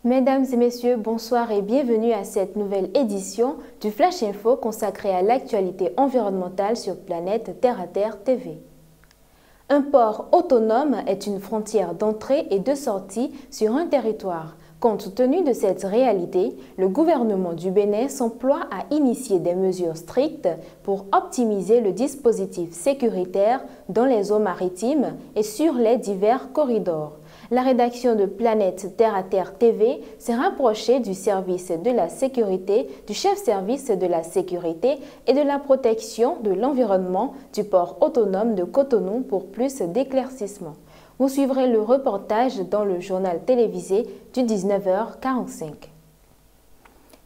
Mesdames et messieurs, bonsoir et bienvenue à cette nouvelle édition du Flash Info consacrée à l'actualité environnementale sur Planète Terre à Terre TV. Un port autonome est une frontière d'entrée et de sortie sur un territoire. Compte tenu de cette réalité, le gouvernement du Bénin s'emploie à initier des mesures strictes pour optimiser le dispositif sécuritaire dans les eaux maritimes et sur les divers corridors. La rédaction de Planète Terre à Terre TV s'est rapprochée du service de la sécurité, du chef-service de la sécurité et de la protection de l'environnement du port autonome de Cotonou pour plus d'éclaircissements. Vous suivrez le reportage dans le journal télévisé du 19h45.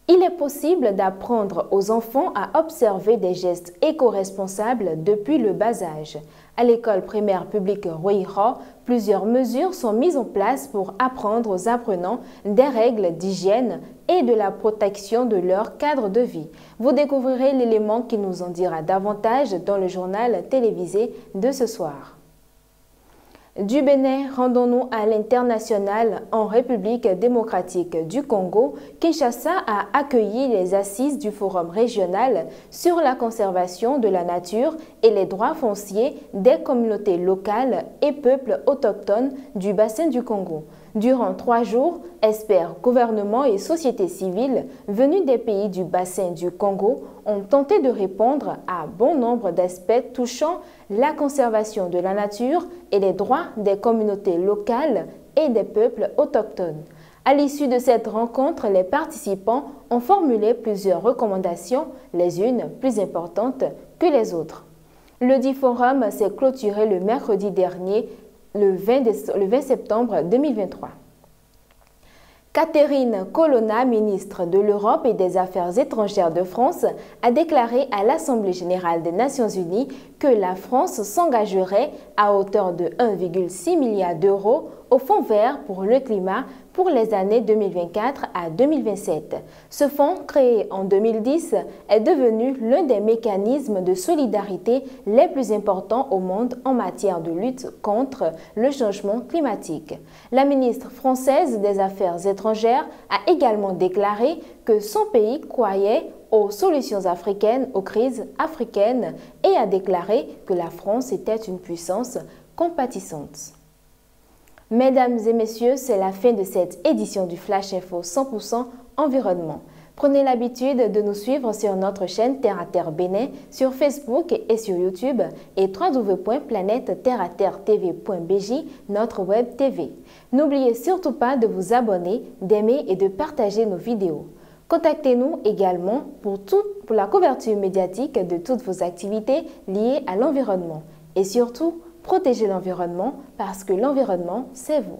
Il est possible d'apprendre aux enfants à observer des gestes éco-responsables depuis le bas âge. À l'école primaire publique Ruiho, plusieurs mesures sont mises en place pour apprendre aux apprenants des règles d'hygiène et de la protection de leur cadre de vie. Vous découvrirez l'élément qui nous en dira davantage dans le journal télévisé de ce soir. Du Bénin, rendons-nous à l'international en République démocratique du Congo. Kinshasa a accueilli les assises du Forum régional sur la conservation de la nature et les droits fonciers des communautés locales et peuples autochtones du bassin du Congo. Durant 3 jours, experts, gouvernements et sociétés civiles venus des pays du bassin du Congo ont tenté de répondre à bon nombre d'aspects touchant la conservation de la nature et les droits des communautés locales et des peuples autochtones. À l'issue de cette rencontre, les participants ont formulé plusieurs recommandations, les unes plus importantes que les autres. Le dit forum s'est clôturé le mercredi dernier, le 20 septembre 2023. Catherine Colonna, ministre de l'Europe et des Affaires étrangères de France, a déclaré à l'Assemblée générale des Nations unies que la France s'engagerait à hauteur de 1,6 milliard d'euros au Fonds vert pour le climat pour les années 2024 à 2027. Ce fonds, créé en 2010, est devenu l'un des mécanismes de solidarité les plus importants au monde en matière de lutte contre le changement climatique. La ministre française des Affaires étrangères a également déclaré que son pays croyait aux solutions africaines aux crises africaines et a déclaré que la France était une puissance compatissante. Mesdames et messieurs, c'est la fin de cette édition du Flash Info 100% Environnement. Prenez l'habitude de nous suivre sur notre chaîne Terre à Terre Bénin, sur Facebook et sur YouTube et www.planeteterreaterretv.bj, notre web TV. N'oubliez surtout pas de vous abonner, d'aimer et de partager nos vidéos. Contactez-nous également pour la couverture médiatique de toutes vos activités liées à l'environnement. Et surtout, protégez l'environnement parce que l'environnement, c'est vous.